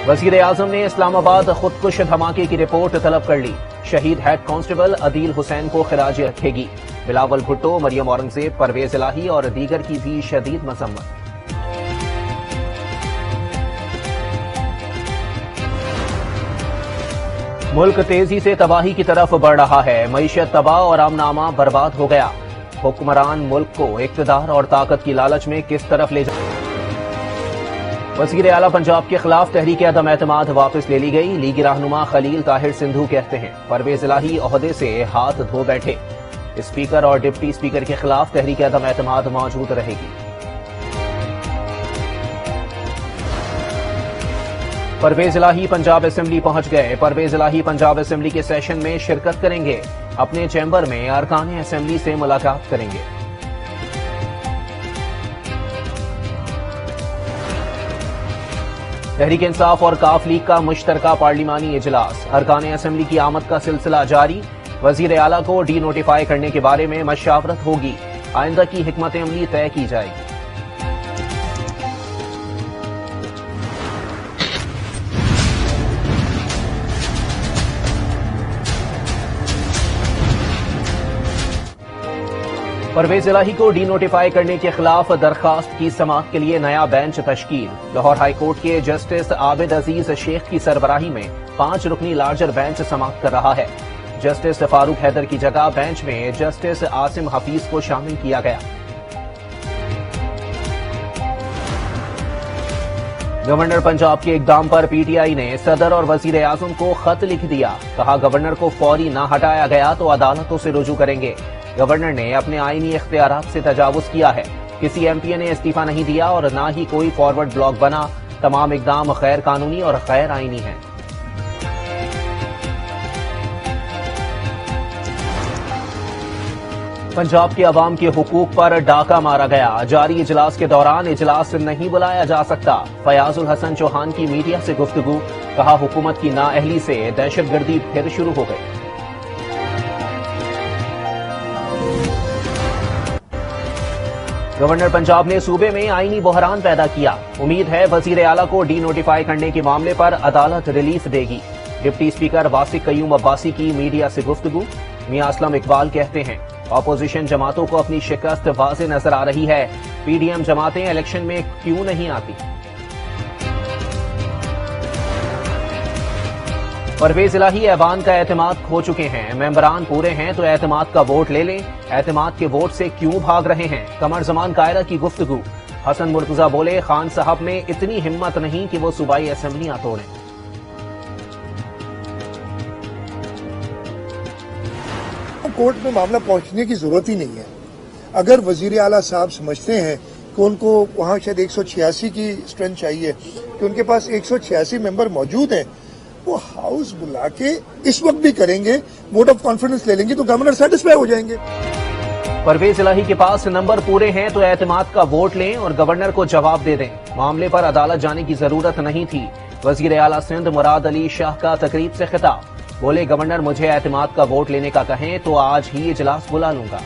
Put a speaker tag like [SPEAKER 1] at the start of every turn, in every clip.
[SPEAKER 1] वजीर आजम ने इस्लामाबाद खुदकुश धमाके की रिपोर्ट तलब कर ली। शहीद हेड कांस्टेबल अदील हुसैन को खिराज रखेगी। बिलावल भुट्टो, मरियम औरंगजेब, परवेज इलाही और दीगर की भी शदीद मजम्मत। मुल्क तेजी से तबाही की तरफ बढ़ रहा है। मईशत तबाह और अमनामा बर्बाद हो गया। हुक्मरान मुल्क को इक्तदार और ताकत की लालच में किस तरफ ले जा। वज़ीर आला पंजाब के खिलाफ तहरीक अदम एतमाद वापस ले ली गई। लीगी रहनुमा खलील ताहिर सिंधु कहते हैं परवेज इलाही ओहदे से हाथ धो बैठे। स्पीकर और डिप्टी स्पीकर के खिलाफ तहरीक अदम एतमाद मौजूद रहेगी। परवेज इलाही पंजाब असेंबली पहुंच गए। परवेज इलाही पंजाब असेंबली के सेशन में शिरकत करेंगे। अपने चैम्बर में अरकान असेंबली से मुलाकात करेंगे। तहरीक इंसाफ और काफ लीग का मुश्तरका पार्लिमानी इजलास। अरकान असेंबली की आमद का सिलसिला जारी। वजीर आला को डी नोटिफाई करने के बारे में मशावरत होगी। आइंदा की हिकमत अमली तय की जाएगी। परवेज इलाही को डी नोटिफाई करने के खिलाफ दरखास्त की समाअत के लिए नया बेंच तश्कील। लाहौर हाईकोर्ट के जस्टिस आबिद अजीज शेख की सरबराही में 5 रुकनी लार्जर बेंच समाअत कर रहा है। जस्टिस फारूक हैदर की जगह बेंच में जस्टिस आसिम हफीज को शामिल किया गया। गवर्नर पंजाब के इकदाम पर पीटीआई ने सदर और वजीर आजम को खत लिख दिया। कहा गवर्नर को फौरी न हटाया गया तो अदालतों से रुजू करेंगे। गवर्नर ने अपने आईनी इख्तियारात से तजावुज किया है। किसी एमपीए ने इस्तीफा नहीं दिया और न ही कोई फॉरवर्ड ब्लॉक बना। तमाम इकदाम गैर कानूनी और गैर आईनी हैं। पंजाब के अवाम के हुकूक पर डाका मारा गया। जारी इजलास के दौरान इजलास नहीं बुलाया जा सकता। फयाजुल हसन चौहान की मीडिया से गुफ्तगू। कहा हुकूमत की नाअहली से दहशतगर्दी फिर शुरू हो गई। गवर्नर पंजाब ने सूबे में आईनी बहरान पैदा किया। उम्मीद है वजीर आला को डी नोटिफाई करने के मामले पर अदालत रिलीफ देगी। डिप्टी स्पीकर वासिक कयूम अब्बासी की मीडिया से गुफ्तगू। मियां असलम इकबाल कहते हैं ऑपोजिशन जमातों को अपनी शिकस्त वाज़े नजर आ रही है। पीडीएम जमातें इलेक्शन में क्यों नहीं आती। परवेज इलाही ऐवान का एतमाद खो चुके हैं। मेंबरान पूरे हैं तो एतमाद का वोट ले लें। एतमाद के वोट से क्यों भाग रहे हैं। कमर जमान कायरा की गुफ्तगू। हसन मुर्तजा बोले खान साहब में इतनी हिम्मत नहीं कि वो सूबाई असेंबलियां तोड़ें।
[SPEAKER 2] कोर्ट में मामला पहुंचने की जरूरत ही नहीं है। अगर वजीर आला साहब समझते हैं कि उनको वहां शायद 186 की स्ट्रेंथ चाहिए, कि उनके पास 186 मेंबर मौजूद हैं, वो हाउस बुला के इस वक्त भी करेंगे, वोट ऑफ कॉन्फिडेंस ले लेंगे तो गवर्नर सेटिस्फाई हो जाएंगे।
[SPEAKER 1] परवेज इलाही के पास नंबर पूरे हैं तो एतमाद का वोट लें और गवर्नर को जवाब दे दें। मामले पर अदालत जाने की जरूरत नहीं थी। वजीर आला सिंध मुराद अली शाह का तकरीब से खिताब। बोले गवर्नर मुझे एतमाद का वोट लेने का कहें तो आज ही इजलास बुला लूंगा।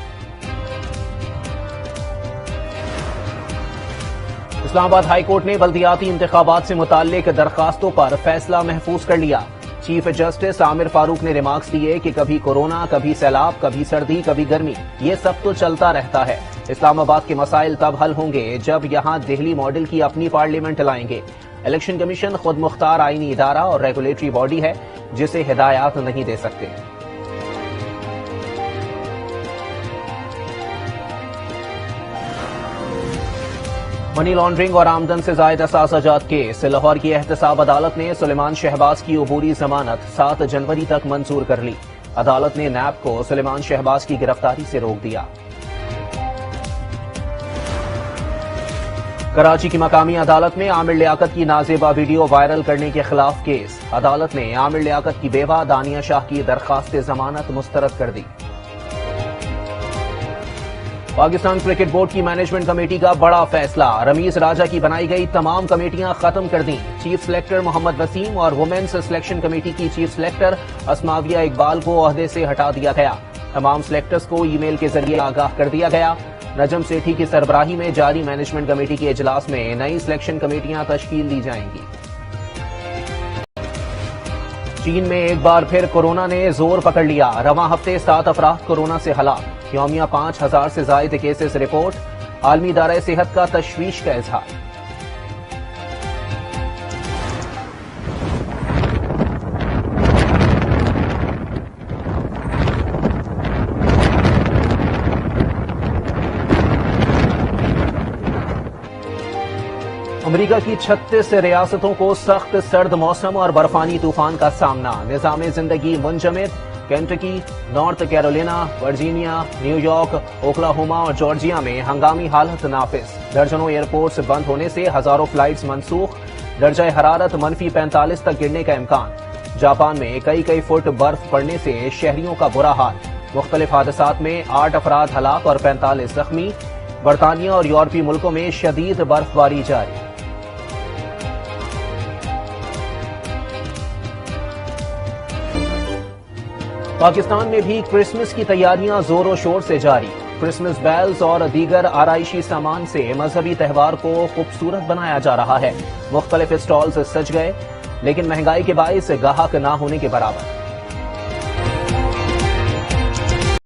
[SPEAKER 1] इस्लामाबाद हाईकोर्ट ने बल्दियाती इंतखाबात से मुताल्लिक दरखास्तों पर फैसला महफूज कर लिया। चीफ जस्टिस आमिर फारूक ने रिमार्क्स दिए कि कभी कोरोना, कभी सैलाब, कभी सर्दी, कभी गर्मी, ये सब तो चलता रहता है। इस्लामाबाद के मसाइल तब हल होंगे जब यहां दिल्ली मॉडल की अपनी पार्लियामेंट लाएंगे। इलेक्शन कमीशन खुद मुख्तार आईनी इदारा और रेगुलेटरी बॉडी है जिसे हिदायत नहीं दे सकते। मनी लॉन्ड्रिंग और आमदन से जायद असाजात केस। लाहौर की एहतसाब अदालत ने सुलेमान शहबाज की अबूरी जमानत 7 जनवरी तक मंजूर कर ली। अदालत ने नैब को सुलेमान शहबाज की गिरफ्तारी से रोक दिया। कराची की मकामी अदालत में आमिर लियाकत की नाजेबा वीडियो वायरल करने के खिलाफ केस। अदालत ने आमिर लियाकत की बेवा दानिया शाह की दरखास्त जमानत मुस्तरद कर दी। पाकिस्तान क्रिकेट बोर्ड की मैनेजमेंट कमेटी का बड़ा फैसला। रमीज राजा की बनाई गई तमाम कमेटियां खत्म कर दी। चीफ सिलेक्टर मोहम्मद वसीम और वुमेन्स सिलेक्शन कमेटी की चीफ सिलेक्टर अस्माविया इकबाल को ओहदे से हटा दिया गया। तमाम सिलेक्टर्स को ईमेल के जरिए आगाह कर दिया गया। नजम सेठी की सरबराही में जारी मैनेजमेंट कमेटी के इजलास में नई सिलेक्शन कमेटियां तश्कील दी जाएंगी। चीन में एक बार फिर कोरोना ने जोर पकड़ लिया। रवां हफ्ते 7 अफराद कोरोना से हलाक। यौमिया 5000 से ज्यादा केसेस रिपोर्ट। आलमी इदारा सेहत का तशवीश का इजहार। अमेरिका की 36 रियासतों को सख्त सर्द मौसम और बर्फानी तूफान का सामना। निजाम जिंदगी मुंजमद। Kentucky, North Carolina, Virginia, New York, Oklahoma और जॉर्जिया में हंगामी हालत नाफिज। दर्जनों एयरपोर्ट्स बंद होने से हजारों फ्लाइट्स मनसूख। दर्जा हरारत -45 तक गिरने का इम्कान। जापान में कई फुट बर्फ पड़ने से शहरियों का बुरा हाल। मुख्तलिफ हादसात में 8 अफराद हलाक और 45 जख्मी। बरतानिया और यूरोपीय मुल्कों में शदीद बर्फबारी जारी। पाकिस्तान में भी क्रिसमस की तैयारियां जोरों शोर से जारी। क्रिसमस बेल्स और दीगर आराइशी सामान से मजहबी त्यौहार को खूबसूरत बनाया जा रहा है। मुख्तलिफ स्टॉल्स सज गए, लेकिन महंगाई के बाइस गाहक ना होने के बराबर।